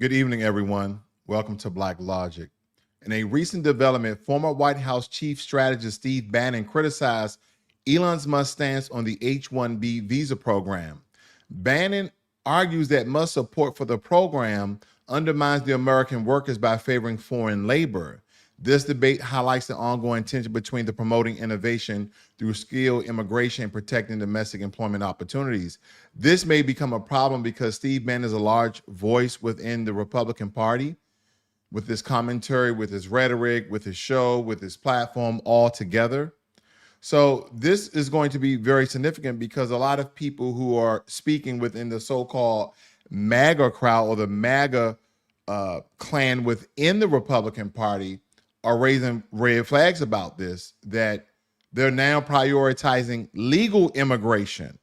Good evening, everyone. Welcome to Blacklogic. In a recent development, former White House Chief Strategist Steve Bannon criticized Elon Musk's stance on the H-1B visa program. Bannon argues that Musk's support for the program undermines the American workers by favoring foreign labor. This debate highlights the ongoing tension between the promoting innovation through skilled immigration and protecting domestic employment opportunities. This may become a problem because Steve Bannon is a large voice within the Republican Party, with his commentary, with his rhetoric, with his show, with his platform all together. So this is going to be very significant because a lot of people who are speaking within the so-called MAGA crowd or the MAGA clan within the Republican Party are raising red flags about this, that they're now prioritizing legal immigration.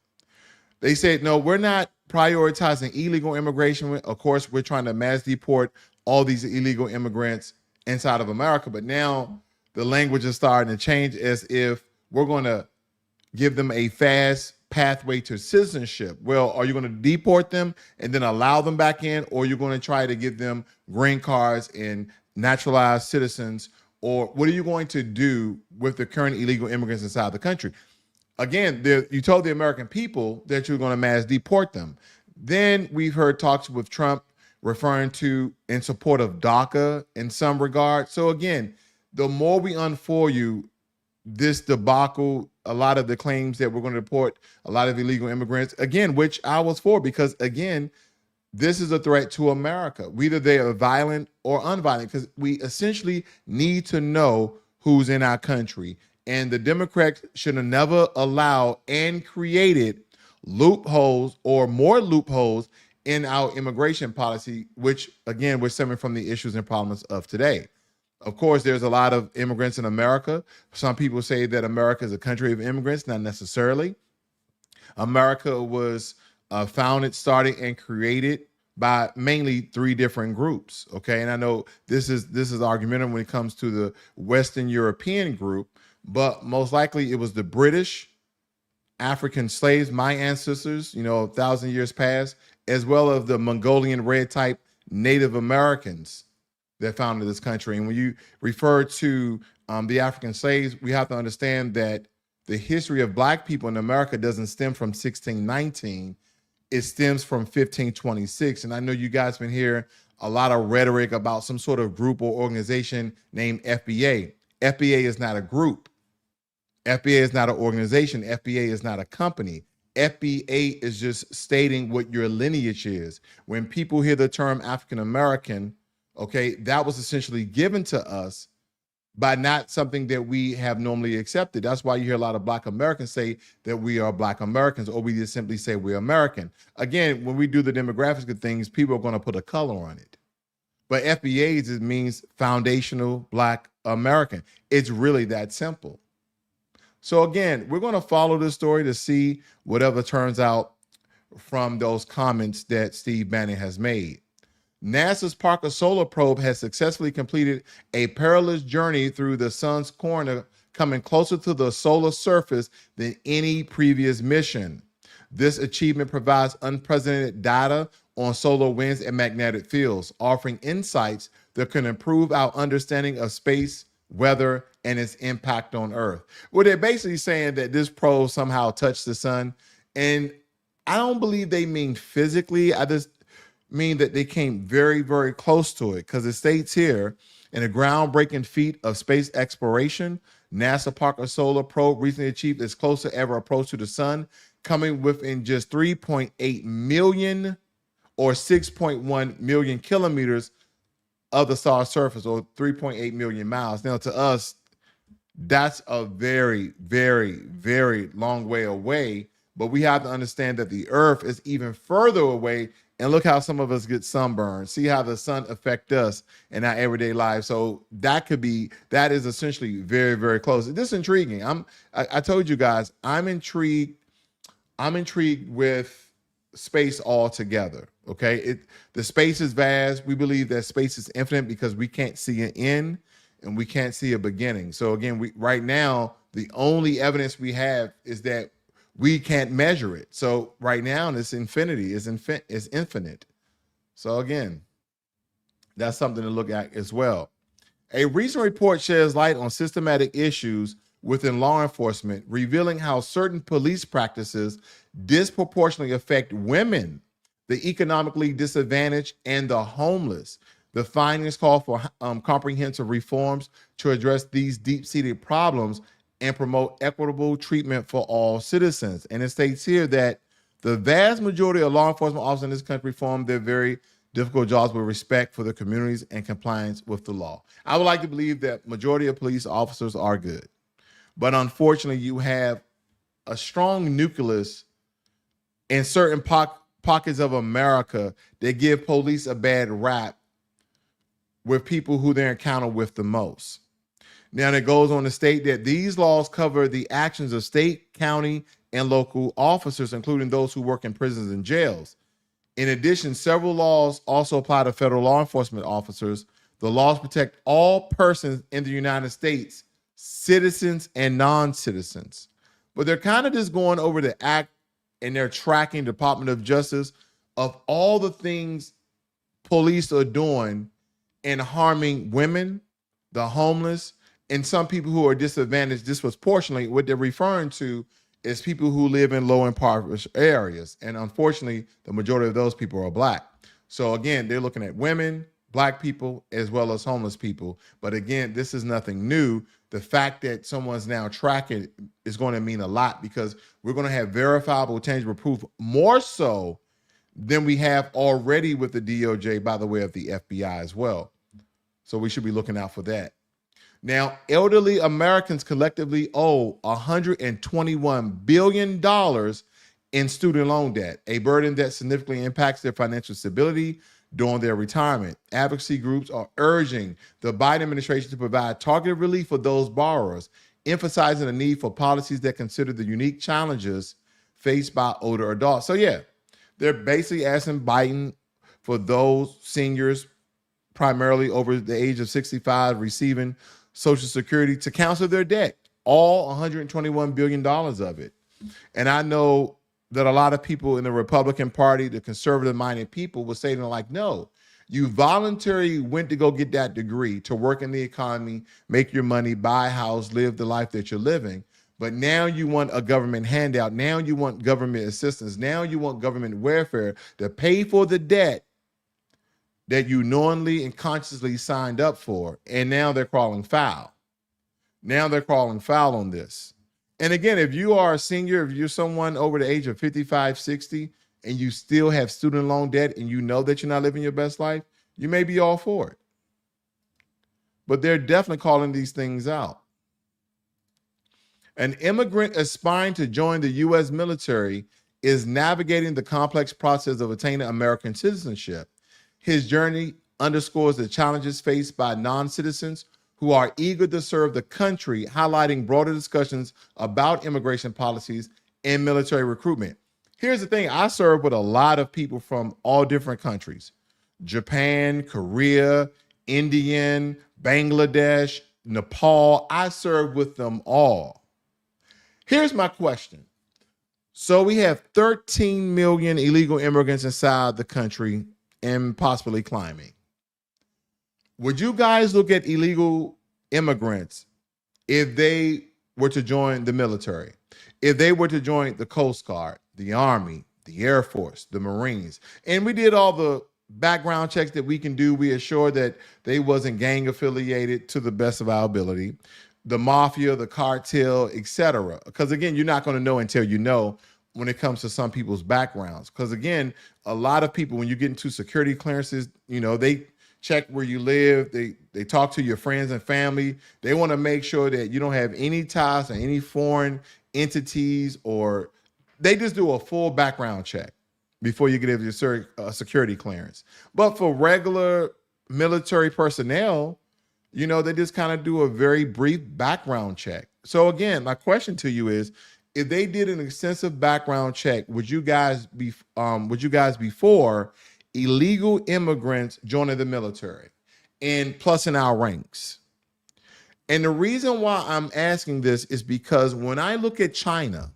They said, no, we're not prioritizing illegal immigration. Of course, we're trying to mass deport all these illegal immigrants inside of America. But now the language is starting to change as if we're going to give them a fast pathway to citizenship. Well, are you going to deport them and then allow them back in, or you're going to try to give them green cards and naturalized citizens? Or what are you going to do with the current illegal immigrants inside the country? Again, you told the American people that you're going to mass deport them. Then we've heard talks with Trump referring to in support of DACA in some regard. So again, the more we unfold you this debacle, a lot of the claims that we're going to deport a lot of illegal immigrants, again, which I was for, because again, this is a threat to America. Whether they are violent or unviolent, because we essentially need to know who's in our country. And the Democrats should have never allowed and created loopholes or more loopholes in our immigration policy, which again, we're stemming from the issues and problems of today. Of course, there's a lot of immigrants in America. Some people say that America is a country of immigrants, not necessarily. America was founded, started, and created by mainly three different groups. Okay, and I know this is argumentative when it comes to the Western European group, but most likely it was the British, African slaves, my ancestors, 1,000 years past, as well as the Mongolian red type Native Americans that founded this country. And when you refer to the African slaves, we have to understand that the history of Black people in America doesn't stem from 1619. It stems from 1526. And I know you guys been hearing a lot of rhetoric about some sort of group or organization named FBA. FBA is not a group. FBA is not an organization. FBA is not a company. FBA is just stating what your lineage is. When people hear the term African American, okay, that was essentially given to us by not something that we have normally accepted. That's why you hear a lot of Black Americans say that we are Black Americans, or we just simply say we're American. Again, when we do the demographics of things, people are going to put a color on it. But FBAs, it means foundational Black American. It's really that simple. So again, we're going to follow this story to see whatever turns out from those comments that Steve Bannon has made. NASA's Parker Solar Probe has successfully completed a perilous journey through the sun's corner, coming closer to the solar surface than any previous mission. This achievement provides unprecedented data on solar winds and magnetic fields, offering insights that can improve our understanding of space, weather, and its impact on Earth. Well, they're basically saying that this probe somehow touched the sun, and I don't believe they mean physically. I just mean that they came very, very close to it, because it states here, in a groundbreaking feat of space exploration, NASA Parker Solar Probe recently achieved its closest ever approach to the sun, coming within just 3.8 million or 6.1 million kilometers of the star's surface, or 3.8 million miles. Now, to us, that's a very, very, very long way away, but we have to understand that the Earth is even further away. And look how some of us get sunburned. See how the sun affects us in our everyday life. So that is essentially very, very close. This is intriguing. I told you guys, I'm intrigued with space altogether. Okay, the space is vast. We believe that space is infinite because we can't see an end and we can't see a beginning. So again, right now, the only evidence we have is that we can't measure it. So right now, this infinity is infinite. So again, That's something to look at as well. A recent report sheds light on systematic issues within law enforcement, revealing how certain police practices disproportionately affect women, the economically disadvantaged, and the homeless. The findings call for comprehensive reforms to address these deep-seated problems and promote equitable treatment for all citizens. And it states here that the vast majority of law enforcement officers in this country perform their very difficult jobs with respect for the communities and compliance with the law. I would like to believe that majority of police officers are good, but unfortunately you have a strong nucleus in certain pockets of America that give police a bad rap with people who they encounter with the most. Now, it goes on to state that these laws cover the actions of state, county, and local officers, including those who work in prisons and jails. In addition, several laws also apply to federal law enforcement officers. The laws protect all persons in the United States, citizens and non-citizens. But they're kind of just going over the act and they're tracking Department of Justice of all the things police are doing and harming women, the homeless, and some people who are disadvantaged disproportionately. What they're referring to is people who live in low impoverished areas. And unfortunately, the majority of those people are Black. So again, they're looking at women, Black people, as well as homeless people. But again, this is nothing new. The fact that someone's now tracking is going to mean a lot, because we're going to have verifiable, tangible proof, more so than we have already with the DOJ, by the way of the FBI as well. So we should be looking out for that. Now, elderly Americans collectively owe $121 billion in student loan debt, a burden that significantly impacts their financial stability during their retirement. Advocacy groups are urging the Biden administration to provide targeted relief for those borrowers, emphasizing the need for policies that consider the unique challenges faced by older adults. So yeah, they're basically asking Biden for those seniors, primarily over the age of 65, receiving Social Security, to cancel their debt, all $121 billion of it. And I know that a lot of people in the Republican Party, the conservative-minded people, will say, like, no, you voluntarily went to go get that degree to work in the economy, make your money, buy a house, live the life that you're living. But now you want a government handout. Now you want government assistance. Now you want government welfare to pay for the debt that you knowingly and consciously signed up for. And now they're crawling foul. Now they're crawling foul on this. And again, if you are a senior, if you're someone over the age of 55, 60, and you still have student loan debt and you know that you're not living your best life, you may be all for it. But they're definitely calling these things out. An immigrant aspiring to join the U.S. military is navigating the complex process of attaining American citizenship. His journey underscores the challenges faced by non-citizens who are eager to serve the country, highlighting broader discussions about immigration policies and military recruitment. Here's the thing. I serve with a lot of people from all different countries: Japan, Korea, Indian, Bangladesh, Nepal. I serve with them all. Here's my question. So we have 13 million illegal immigrants inside the country and possibly climbing. Would you guys look at illegal immigrants if they were to join the military, if they were to join the Coast Guard, the Army, the Air Force, the Marines? And we did all the background checks that we can do. We assured that they wasn't gang affiliated to the best of our ability, the mafia, the cartel, etc. Because again, you're not going to know until you know when it comes to some people's backgrounds. Because again, a lot of people, when you get into security clearances, you know, they check where you live. They talk to your friends and family. They want to make sure that you don't have any ties to any foreign entities, or they just do a full background check before you get your security clearance. But for regular military personnel, you know, they just kind of do a very brief background check. So again, my question to you is, if they did an extensive background check, would you guys be for illegal immigrants joining the military and plus in our ranks? And the reason why I'm asking this is because when I look at China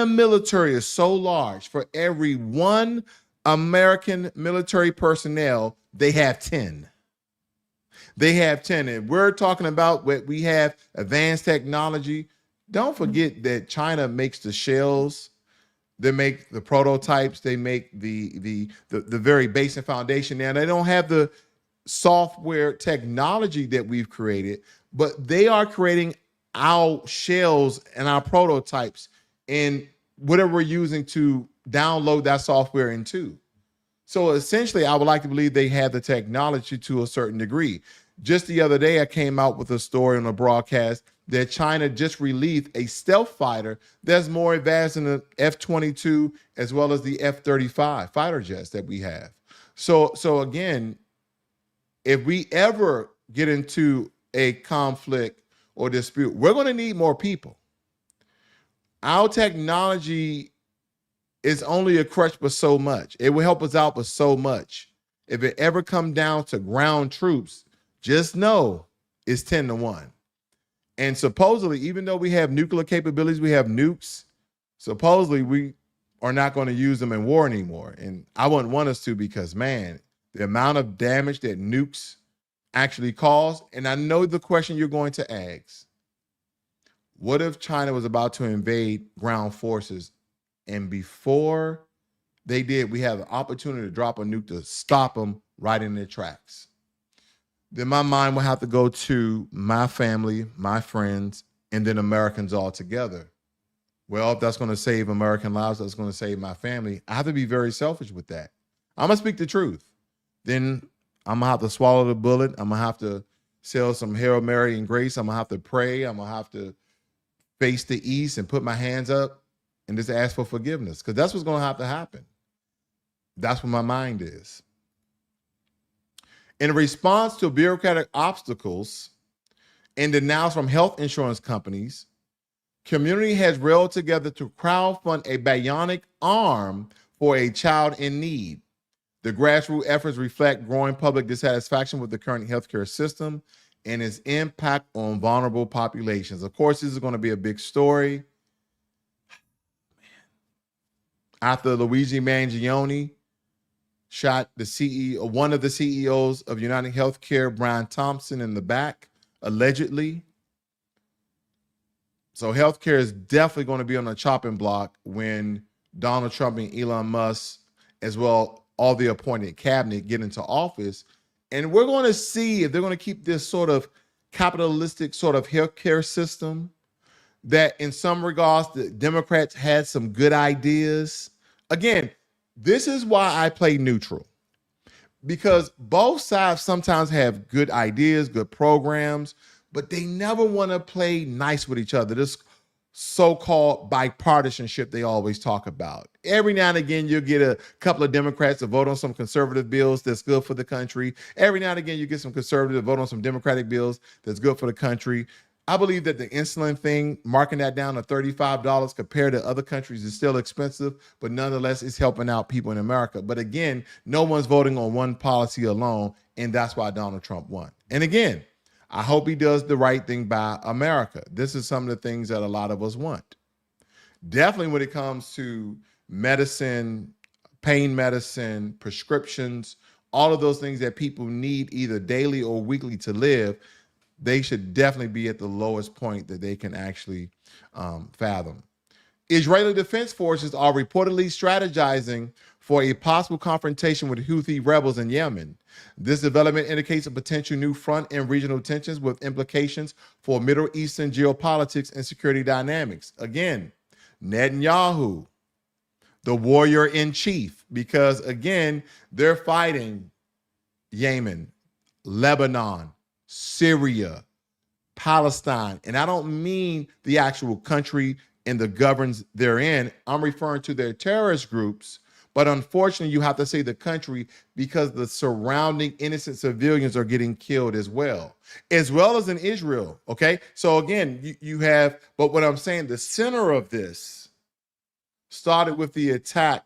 military is so large. For every one American military personnel, they have 10. They have 10. And we're talking about what we have, advanced technology. Don't forget that China makes the shells. They make the prototypes. They make the very basic foundation. Now, they don't have the software technology that we've created, but they are creating our shells and our prototypes and whatever we're using to download that software into. So essentially, I would like to believe they have the technology to a certain degree. Just the other day, I came out with a story on a broadcast that China just released a stealth fighter that's more advanced than the F-22 as well as the F-35 fighter jets that we have. So again, if we ever get into a conflict or dispute, we're going to need more people. Our technology is only a crutch for so much. It will help us out for so much. If it ever comes down to ground troops, just know it's 10-1. And supposedly, even though we have nuclear capabilities, we have nukes, supposedly we are not going to use them in war anymore. And I wouldn't want us to, because, man, the amount of damage that nukes actually cause. And I know the question you're going to ask, what if China was about to invade ground forces, and before they did, we have the opportunity to drop a nuke to stop them right in their tracks? Then my mind will have to go to my family, my friends, and then Americans all together. Well, if that's going to save American lives, that's going to save my family, I have to be very selfish with that. I'm going to speak the truth. Then I'm going to have to swallow the bullet. I'm going to have to sell some Hail Mary and grace. I'm going to have to pray. I'm going to have to face the east and put my hands up and just ask for forgiveness, because that's what's going to have to happen. That's what my mind is. In response to bureaucratic obstacles and denials from health insurance companies, community has rallied together to crowdfund a bionic arm for a child in need. The grassroots efforts reflect growing public dissatisfaction with the current healthcare system and its impact on vulnerable populations. Of course, this is going to be a big story. After Luigi Mangione shot the CEO, one of the CEOs of United Healthcare, Brian Thompson, in the back, allegedly. So healthcare is definitely going to be on the chopping block when Donald Trump and Elon Musk, as well all the appointed cabinet, get into office. And we're going to see if they're going to keep this sort of capitalistic sort of healthcare system that in some regards the Democrats had some good ideas. Again, this is why I play neutral, because both sides sometimes have good ideas, good programs, but they never want to play nice with each other. This so-called bipartisanship they always talk about. Every now and again, you'll get a couple of Democrats to vote on some conservative bills that's good for the country. Every now and again, you get some conservatives to vote on some Democratic bills that's good for the country. I believe that the insulin thing, marking that down to $35 compared to other countries, is still expensive, but nonetheless, it's helping out people in America. But again, no one's voting on one policy alone, and that's why Donald Trump won. And again, I hope he does the right thing by America. This is some of the things that a lot of us want. Definitely when it comes to medicine, pain medicine, prescriptions, all of those things that people need either daily or weekly to live, they should definitely be at the lowest point that they can actually fathom. Israeli defense forces are reportedly strategizing for a possible confrontation with Houthi rebels in Yemen. This development indicates a potential new front in regional tensions with implications for Middle Eastern geopolitics and security dynamics. Again, Netanyahu, the warrior in chief, because again, they're fighting Yemen, Lebanon, Syria, Palestine. And I don't mean the actual country and the governs they're in. I'm referring to their terrorist groups. But unfortunately, you have to say the country because the surrounding innocent civilians are getting killed as well as in Israel. Okay. So again, you have, but what I'm saying, the center of this started with the attack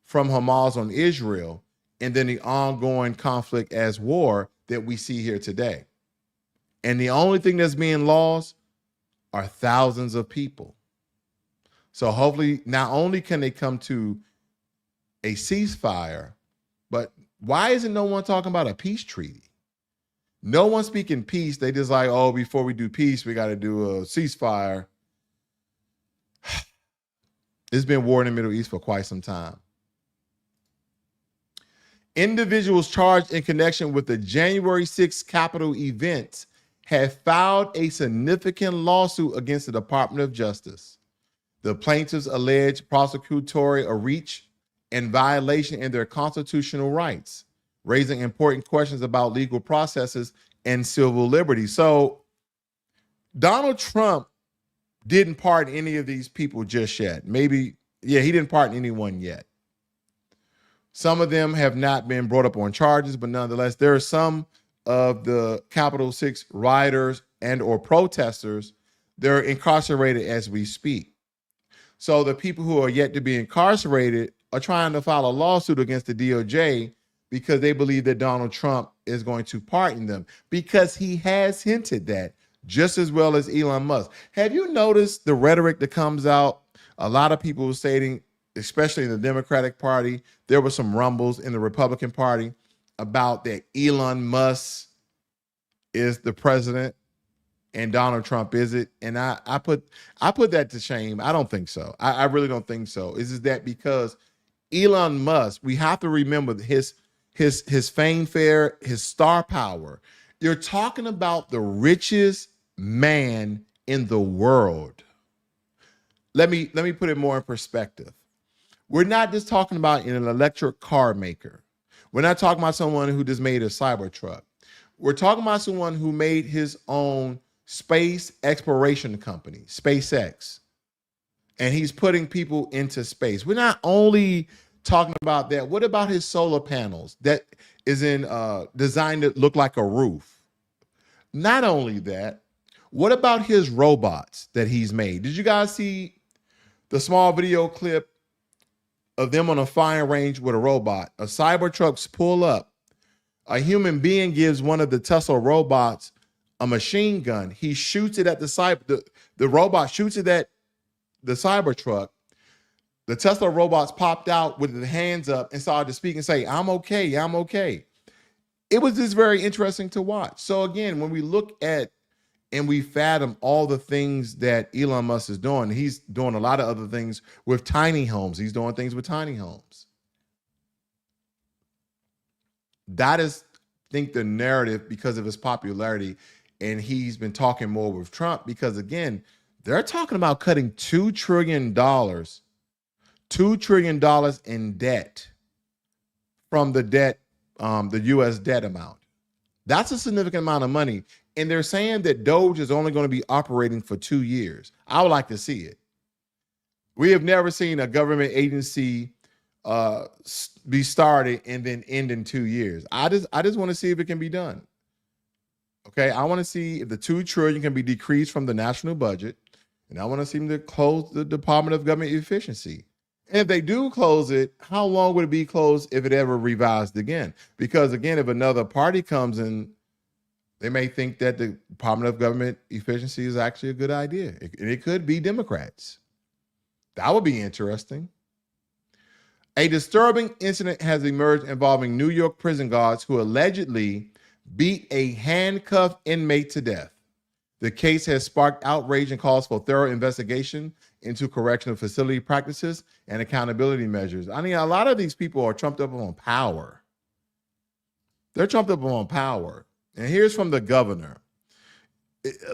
from Hamas on Israel and then the ongoing conflict as war that we see here today. And the only thing that's being lost are thousands of people. So hopefully, not only can they come to a ceasefire, but why isn't no one talking about a peace treaty? No one's speaking peace. They just like, oh, before we do peace, we got to do a ceasefire. It's been war in the Middle East for quite some time. Individuals charged in connection with the January 6th Capitol events have filed a significant lawsuit against the Department of Justice. The plaintiffs allege prosecutorial overreach and violation in their constitutional rights, raising important questions about legal processes and civil liberties. So Donald Trump didn't pardon any of these people just yet. Maybe, yeah, he didn't pardon anyone yet. Some of them have not been brought up on charges, but nonetheless, there are some of the Capitol 6 rioters and or protesters. They're incarcerated as we speak. So the people who are yet to be incarcerated are trying to file a lawsuit against the DOJ because they believe that Donald Trump is going to pardon them, because he has hinted that, just as well as Elon Musk. Have you noticed the rhetoric that comes out? A lot of people were stating, especially in the Democratic Party, there were some rumbles in the Republican Party about that Elon Musk is the president and Donald Trump is it. And I put that to shame. I don't think so. I really don't think so. Is that because Elon Musk, we have to remember his fanfare, his star power. You're talking about the richest man in the world. Let me put it more in perspective. We're not just talking about an electric car maker. We're not talking about someone who just made a Cybertruck. We're talking about someone who made his own space exploration company, SpaceX. And he's putting people into space. We're not only talking about that. What about his solar panels that is designed to look like a roof? Not only that, what about his robots that he's made? Did you guys see the small video clip of them on a firing range with a robot? A Cybertrucks pull up. A human being gives one of the Tesla robots a machine gun. He shoots it at the robot shoots it at the Cybertruck. The Tesla robots popped out with their hands up and started to speak and say, I'm okay, I'm okay. It was just very interesting to watch. So again, when we look at and we fathom all the things that Elon Musk is doing, he's doing a lot of other things with tiny homes. He's doing things with tiny homes. That is, I think, the narrative because of his popularity. And he's been talking more with Trump because, again, they're talking about cutting $2 trillion in debt from the debt, the U.S. debt amount. That's a significant amount of money. And they're saying that Doge is only going to be operating for 2 years. I would like to see it. We have never seen a government agency be started and then end in 2 years. I just want to see if it can be done. Okay, I want to see if the $2 trillion can be decreased from the national budget, and I want to see them to close the Department of Government Efficiency. And if they do close it, how long would it be closed if it ever revised again? Because again, if another party comes in, they may think that the Department of Government Efficiency is actually a good idea. It could be Democrats. That would be interesting. A disturbing incident has emerged involving New York prison guards who allegedly beat a handcuffed inmate to death. The case has sparked outrage and calls for thorough investigation into correctional facility practices and accountability measures. I mean, a lot of these people are trumped up on power. They're trumped up on power. And here's from the governor.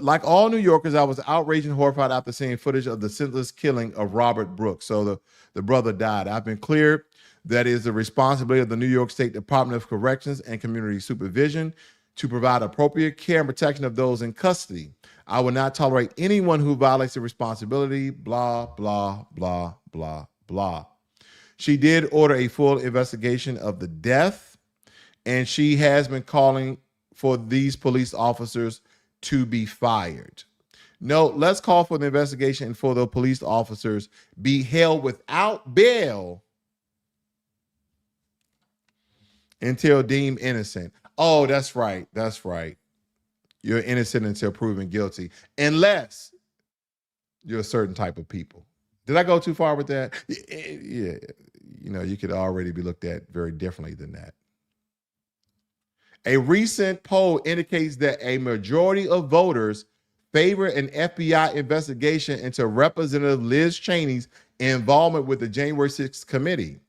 Like all New Yorkers, I was outraged and horrified after seeing footage of the senseless killing of Robert Brooks. So the brother died. I've been clear that it is the responsibility of the New York State Department of Corrections and Community Supervision to provide appropriate care and protection of those in custody. I will not tolerate anyone who violates the responsibility, blah, blah, blah, blah, blah. She did order a full investigation of the death, and she has been calling for these police officers to be fired. No, let's call for the investigation and for the police officers be held without bail until deemed innocent. Oh, that's right. That's right. You're innocent until proven guilty, unless you're a certain type of people. Did I go too far with that? Yeah. you could already be looked at very differently than that. A recent poll indicates that a majority of voters favor an FBI investigation into Representative Liz Cheney's involvement with the January 6th committee.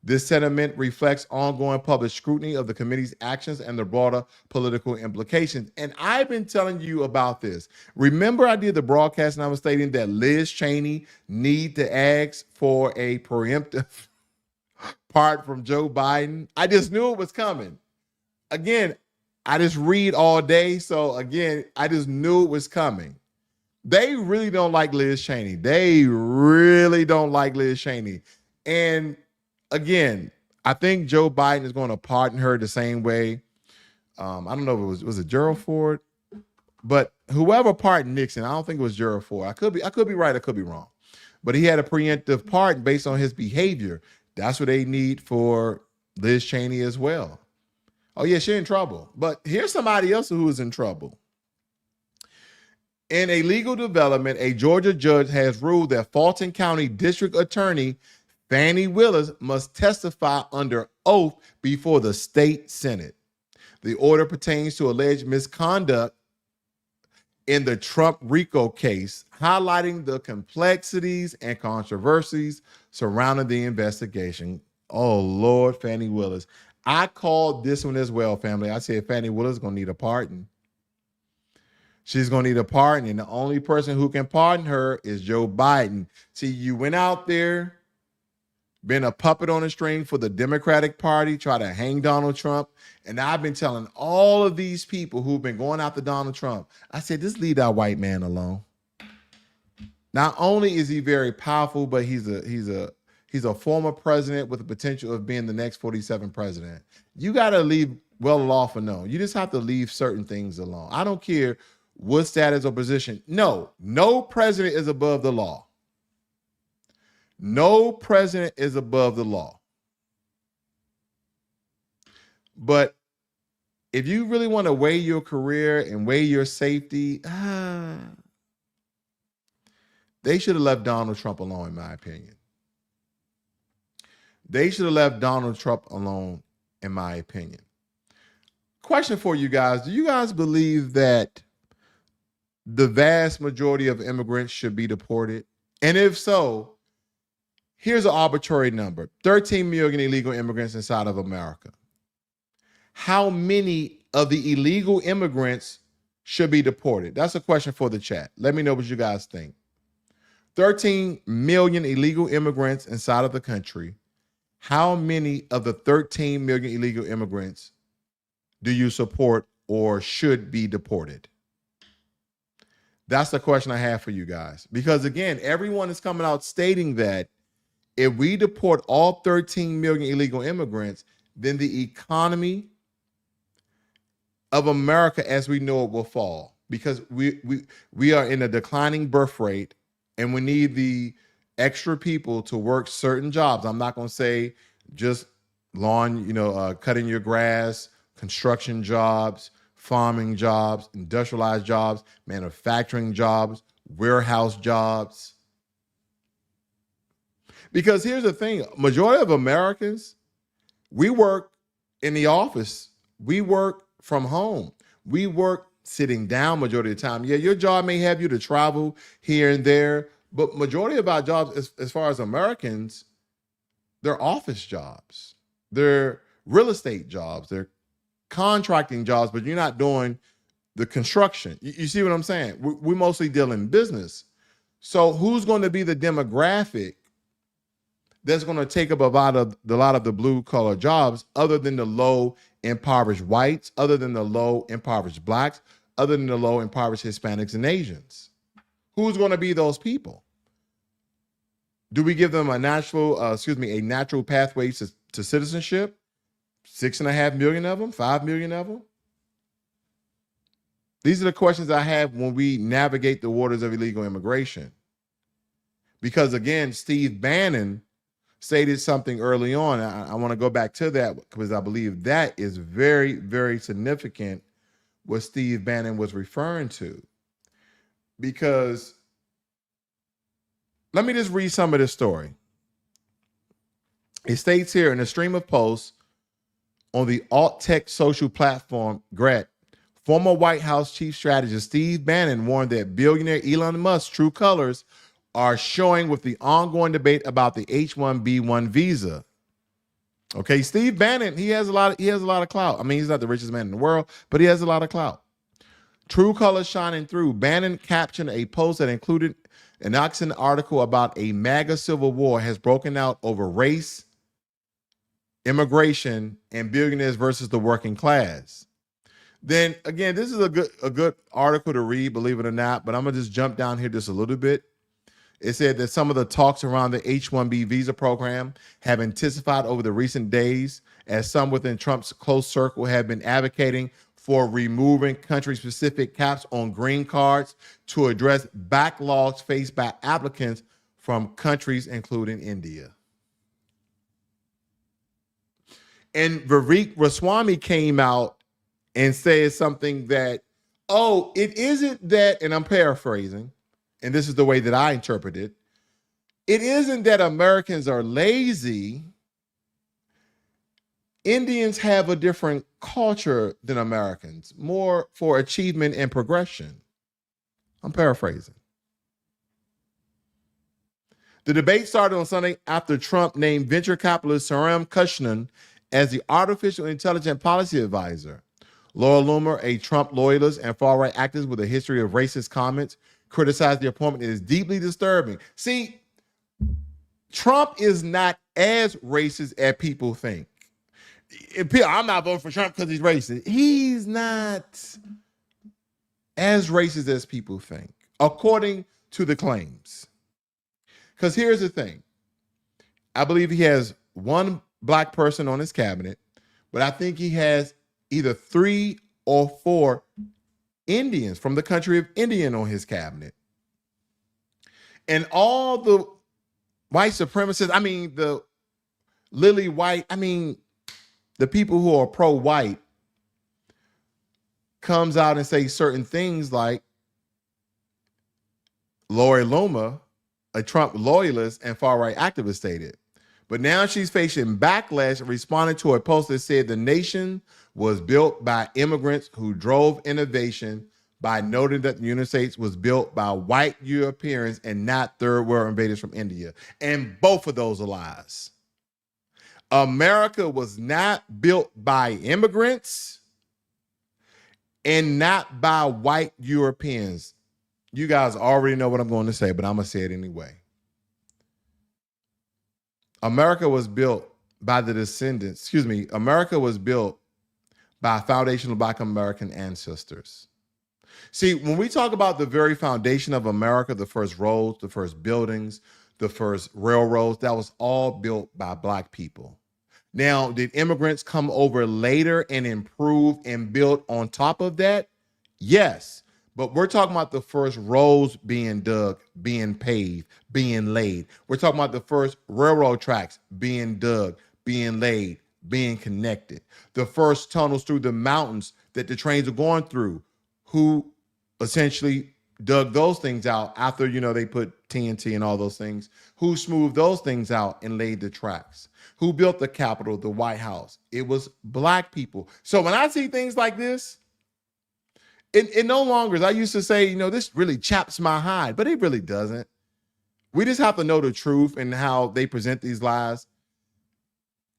This sentiment reflects ongoing public scrutiny of the committee's actions and the broader political implications. And I've been telling you about this. Remember, I did the broadcast and I was stating that Liz Cheney need to ask for a preemptive pardon from Joe Biden. I just knew it was coming. Again, I just read all day. So again, I just knew it was coming. They really don't like Liz Cheney. They really don't like Liz Cheney. And again, I think Joe Biden is going to pardon her the same way. I don't know if it was it Gerald Ford, but whoever pardoned Nixon, I don't think it was Gerald Ford. I could be right, I could be wrong. But he had a preemptive pardon based on his behavior. That's what they need for Liz Cheney as well. Oh yeah, she's in trouble. But here's somebody else who is in trouble. In a legal development, a Georgia judge has ruled that Fulton County District Attorney Fannie Willis must testify under oath before the state Senate. The order pertains to alleged misconduct in the Trump RICO case, highlighting the complexities and controversies surrounding the investigation. Oh, Lord, Fannie Willis. I called this one as well, family. I said Fannie Willis is going to need a pardon. She's going to need a pardon, and the only person who can pardon her is Joe Biden. See, you went out there, been a puppet on a string for the Democratic Party, try to hang Donald Trump. And I've been telling all of these people who've been going after Donald Trump, I said, just leave that white man alone. Not only is he very powerful, but he's a former president with the potential of being the next 47th president. You got to leave well off or no. You just have to leave certain things alone. I don't care what status or position. No president is above the law. No president is above the law. But if you really want to weigh your career and weigh your safety, they should have left Donald Trump alone, in my opinion. They should have left Donald Trump alone, in my opinion. Question for you guys. Do you guys believe that the vast majority of immigrants should be deported? And if so, here's an arbitrary number. 13 million illegal immigrants inside of America. How many of the illegal immigrants should be deported? That's a question for the chat. Let me know what you guys think. 13 million illegal immigrants inside of the country. How many of the 13 million illegal immigrants do you support or should be deported? That's the question I have for you guys. Because again, everyone is coming out stating that if we deport all 13 million illegal immigrants, then the economy of America as we know it will fall, because we are in a declining birth rate and we need the extra people to work certain jobs. I'm not going to say just lawn, cutting your grass, construction jobs, farming jobs, industrialized jobs, manufacturing jobs, warehouse jobs. Because here's the thing, majority of Americans, we work in the office. We work from home. We work sitting down majority of the time. Yeah, your job may have you to travel here and there, but majority of our jobs, as far as Americans, they're office jobs. They're real estate jobs. They're contracting jobs, but you're not doing the construction. You see what I'm saying? We mostly deal in business. So who's going to be the demographic that's going to take up a lot of the blue collar jobs, other than the low impoverished whites, other than the low impoverished blacks, other than the low impoverished Hispanics and Asians? Who's going to be those people? Do we give them a natural pathway to citizenship? 6.5 million of them, 5 million of them? These are the questions I have when we navigate the waters of illegal immigration. Because again, Steve Bannon stated something early on. I want to go back to that because I believe that is very, very significant what Steve Bannon was referring to. Because let me just read some of this story. It states here in a stream of posts on the alt tech social platform Gret, former White House chief strategist Steve Bannon warned that billionaire Elon Musk's true colors are showing with the ongoing debate about the H-1B1 visa. Okay, Steve Bannon, he has a lot of clout. I mean, he's not the richest man in the world, but he has a lot of clout. True colors shining through. Bannon captioned a post that included an Oxen article about a MAGA civil war has broken out over race, immigration, and billionaires versus the working class. Then again, this is a good article to read, believe it or not, but I'm gonna just jump down here just a little bit. It said that some of the talks around the H-1B visa program have intensified over the recent days, as some within Trump's close circle have been advocating for removing country-specific caps on green cards to address backlogs faced by applicants from countries including India. And Vivek Ramaswamy came out and said something that, oh, it isn't that, and I'm paraphrasing, and this is the way that I interpret it, it isn't that Americans are lazy. Indians have a different culture than Americans, more for achievement and progression. I'm paraphrasing. The debate started on Sunday after Trump named venture capitalist Saram Kushner as the artificial intelligence policy advisor. Laura Loomer, a Trump loyalist and far-right activist with a history of racist comments, criticized the appointment as deeply disturbing. See, Trump is not as racist as people think. I'm not voting for Trump because he's racist. He's not as racist as people think, according to the claims. Because here's the thing. I believe he has one black person on his cabinet, but I think he has either 3 or 4 Indians from the country of India on his cabinet. And all the white supremacists, I mean, the lily white, I mean, the people who are pro-white comes out and say certain things like Laura Loomer, a Trump loyalist and far-right activist, stated. But now she's facing backlash responding to a post that said the nation was built by immigrants who drove innovation by noting that the United States was built by white Europeans and not third world invaders from India. And both of those are lies. America was not built by immigrants and not by white Europeans. You guys already know what I'm going to say, but I'm going to say it anyway. America was built by the descendants, America was built by foundational Black American ancestors. See, when we talk about the very foundation of America, the first roads, the first buildings, the first railroads, that was all built by Black people. Now, did immigrants come over later and improve and build on top of that? Yes. But we're talking about the first roads being dug, being paved, being laid. We're talking about the first railroad tracks being dug, being laid, being connected. The first tunnels through the mountains that the trains are going through. Who essentially dug those things out after, they put TNT and all those things? Who smoothed those things out and laid the tracks? Who built the Capitol, the White House? It was Black people. So when I see things like this, it no longer, I used to say, this really chaps my hide, but it really doesn't. We just have to know the truth and how they present these lies.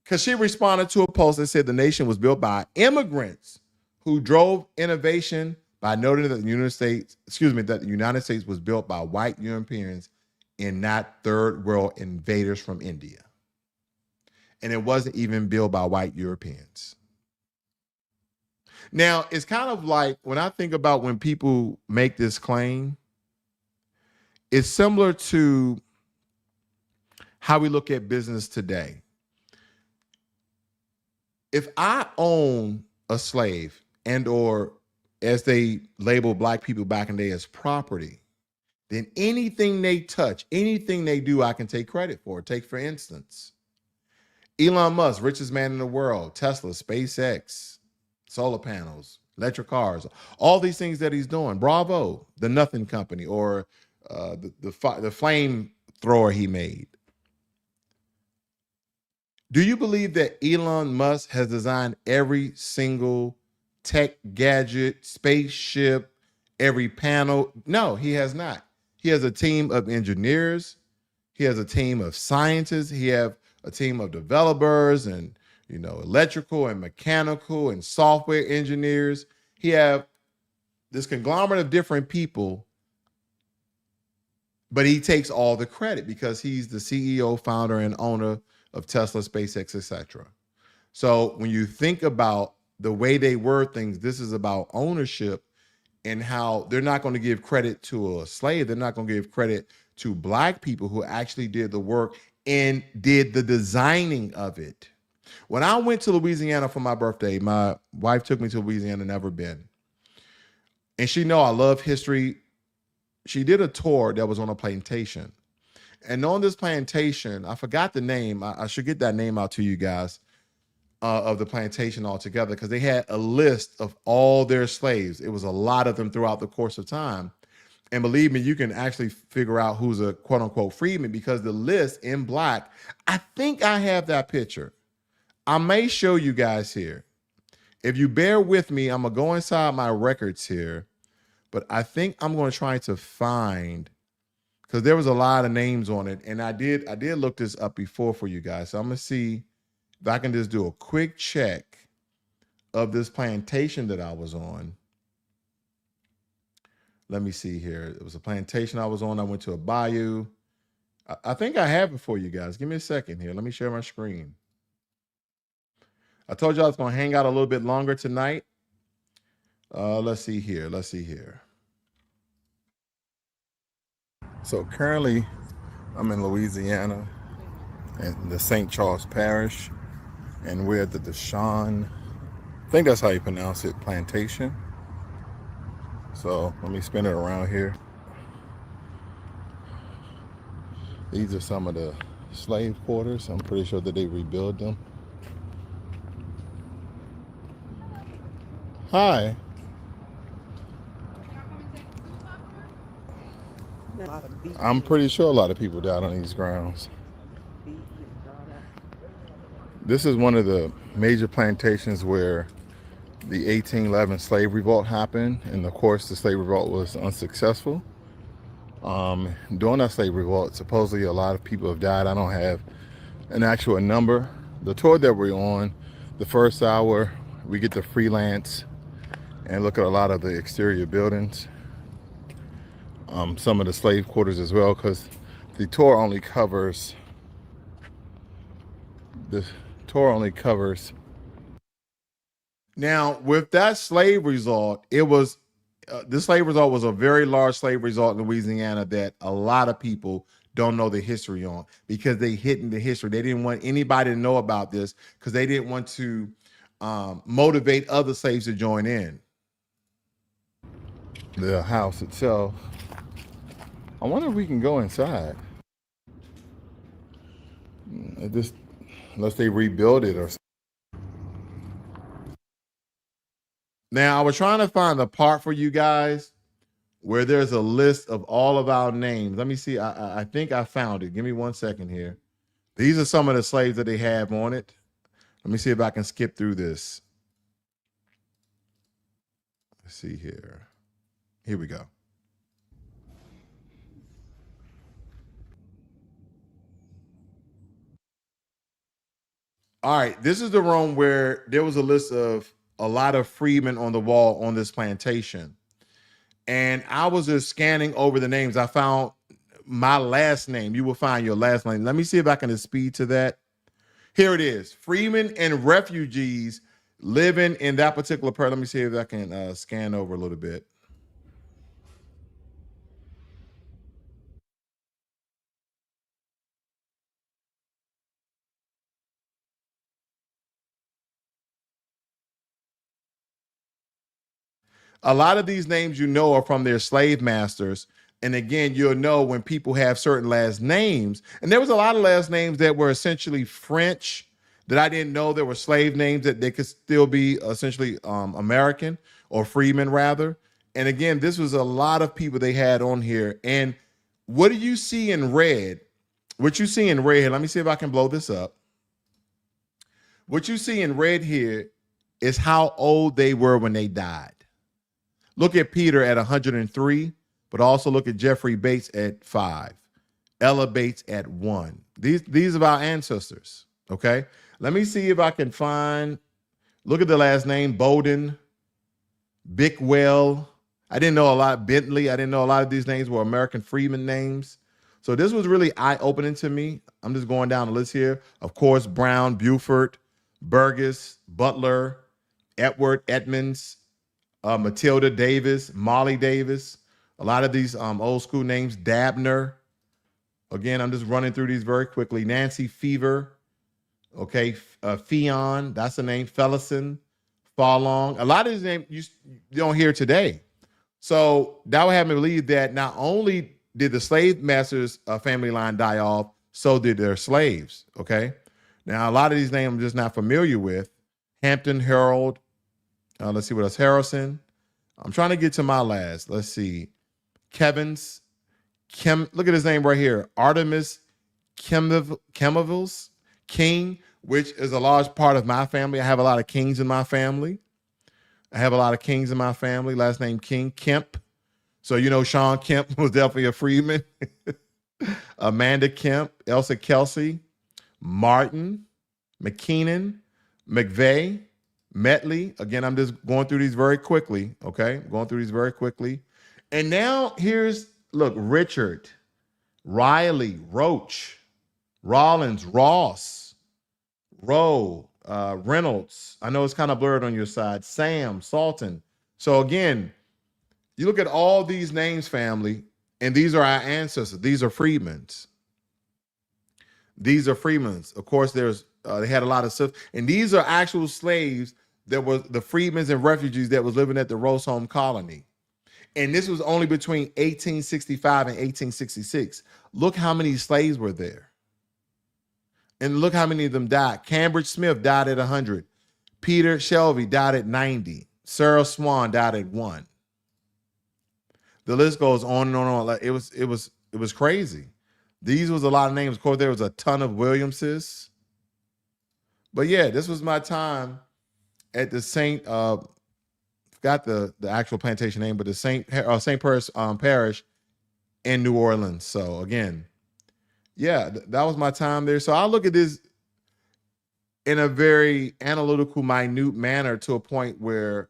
Because she responded to a post that said the nation was built by immigrants who drove innovation by noting that the United States was built by white Europeans and not third world invaders from India. And it wasn't even built by white Europeans. Now, it's kind of like when I think about when people make this claim, it's similar to how we look at business today. If I own a slave and or as they label Black people back in the day as property, then anything they touch, anything they do, I can take credit for. Take, for instance, Elon Musk, richest man in the world, Tesla, SpaceX, solar panels, electric cars, all these things that he's doing. Bravo, the Nothing Company, or the flame thrower he made. Do you believe that Elon Musk has designed every single tech gadget, spaceship, every panel? No, he has not. He has a team of engineers. He has a team of scientists. He have a team of developers and electrical and mechanical and software engineers. He have this conglomerate of different people, but he takes all the credit because he's the CEO, founder, and owner of Tesla, SpaceX, etc. So when you think about the way they word things, this is about ownership and how they're not going to give credit to a slave. They're not going to give credit to Black people who actually did the work and did the designing of it. When I went to Louisiana for my birthday, my wife took me to Louisiana, never been. And she know I love history. She did a tour that was on a plantation. And on this plantation, I forgot the name. I should get that name out to you guys of the plantation altogether, because they had a list of all their slaves. It was a lot of them throughout the course of time. And believe me, you can actually figure out who's a quote unquote freedman because the list in black, I think I have that picture. I may show you guys here. If you bear with me, I'm going to go inside my records here, but I think I'm going to try to find, because there was a lot of names on it. And I did look this up before for you guys. So I'm going to see if I can just do a quick check of this plantation that I was on. Let me see here. It was a plantation I was on. I went to a bayou. I think I have it for you guys. Give me a second here. Let me share my screen. I told you I was going to hang out a little bit longer tonight. Let's see here. Let's see here. So currently, I'm in Louisiana, in the St. Charles Parish, and we're at the Deshaun, I think that's how you pronounce it, plantation. So let me spin it around here. These are some of the slave quarters. I'm pretty sure that they rebuild them. Hi. I'm pretty sure a lot of people died on these grounds. This is one of the major plantations where the 1811 slave revolt happened, and of course the slave revolt was unsuccessful. During that slave revolt, supposedly a lot of people have died. I don't have an actual number. The tour that we're on, the first hour, we get to freelance and look at a lot of the exterior buildings, some of the slave quarters as well, because the tour only covers Now, with that slave result, it was this slave result was a very large slave result in Louisiana that a lot of people don't know the history on, because they hidden the history. They didn't want anybody to know about this because they didn't want to motivate other slaves to join in. The house itself, I wonder if we can go inside. Unless they rebuild it or something. Now, I was trying to find a part for you guys where there's a list of all of our names. Let me see. I think I found it. Give me 1 second here. These are some of the slaves that they have on it. Let me see if I can skip through this. Let's see here. Here we go. All right, this is the room where there was a list of a lot of freedmen on the wall on this plantation. And I was just scanning over the names. I found my last name. You will find your last name. Let me see if I can speed to that. Here it is. Freedmen and refugees living in that particular part. Let me see if I can scan over a little bit. A lot of these names are from their slave masters. And again, you'll know when people have certain last names. And there was a lot of last names that were essentially French that I didn't know there were slave names that they could still be essentially American or freemen rather. And again, this was a lot of people they had on here. And what do you see in red? What you see in red here, let me see if I can blow this up. What you see in red here is how old they were when they died. Look at Peter at 103, but also look at Jeffrey Bates at 5, Ella Bates at 1. These are our ancestors, okay? Let me see if I can find, look at the last name, Bowden, Bickwell. I didn't know a lot, Bentley. I didn't know a lot of these names were American freedmen names. So this was really eye-opening to me. I'm just going down the list here. Of course, Brown, Buford, Burgess, Butler, Edward Edmonds, Matilda Davis, Molly Davis. A lot of these old school names, Dabner. Again, I'm just running through these very quickly. Nancy Fever, okay, Fion, that's the name. Fellison, Fallong. A lot of these names you don't hear today. So that would have me believe that not only did the slave masters' family line die off, so did their slaves, okay? Now, a lot of these names I'm just not familiar with. Hampton, Harold, let's see what else. Harrison. I'm trying to get to my last. Let's see. Kevin's. Look at his name right here. Artemis Chemivals King, which is a large part of my family. I have a lot of kings in my family. Last name King. Kemp. So, you know, Sean Kemp was definitely a freedman. Amanda Kemp, Elsa Kelsey, Martin, McKeenan, McVeigh, Metley. Again, I'm just going through these very quickly, okay? And now here's, look, Richard, Riley, Roach, Rollins, Ross, Rowe, Reynolds. I know it's kind of blurred on your side. Sam, Salton. So again, you look at all these names, family, and these are our ancestors. These are freedmen's. Of course, there's they had a lot of stuff, and these are actual slaves that were the freedmen and refugees that was living at the Rose Home Colony. And this was only between 1865 and 1866. Look how many slaves were there. And look how many of them died. Cambridge Smith died at 100. Peter Shelby died at 90. Sarah Swan died at 1. The list goes on and on. Like it was crazy. These was a lot of names. Of course, there was a ton of Williamses. But yeah, this was my time at the St. Forgot the actual plantation name, but the St. Paris Parish in New Orleans. So again, yeah, that was my time there. So I look at this in a very analytical, minute manner to a point where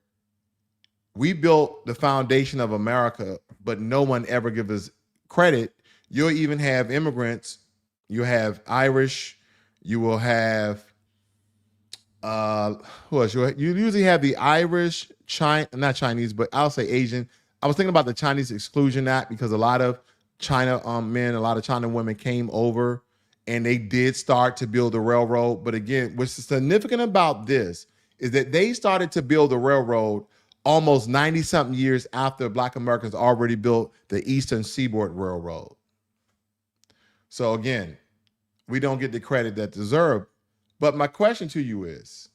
we built the foundation of America, but no one ever gives us credit. You'll even have immigrants. You have Irish. You will have who else? You usually have the Irish, not Chinese, but I'll say Asian. I was thinking about the Chinese Exclusion Act because a lot of China men, a lot of China women came over and they did start to build the railroad. But again, what's significant about this is that they started to build the railroad almost 90-something years after Black Americans already built the Eastern Seaboard Railroad. So again, we don't get the credit that deserved. But my question to you is,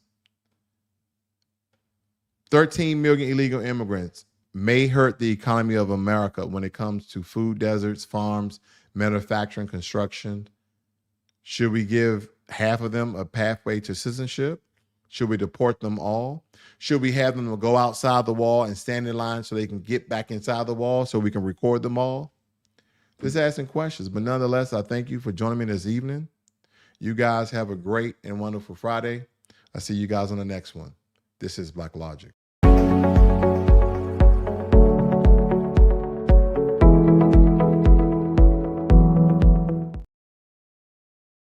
13 million illegal immigrants may hurt the economy of America when it comes to food deserts, farms, manufacturing, construction. Should we give half of them a pathway to citizenship? Should we deport them all? Should we have them go outside the wall and stand in line so they can get back inside the wall so we can record them all? Just asking questions. But nonetheless, I thank you for joining me this evening. You guys have a great and wonderful Friday. I'll see you guys on the next one. This is Blacklogic.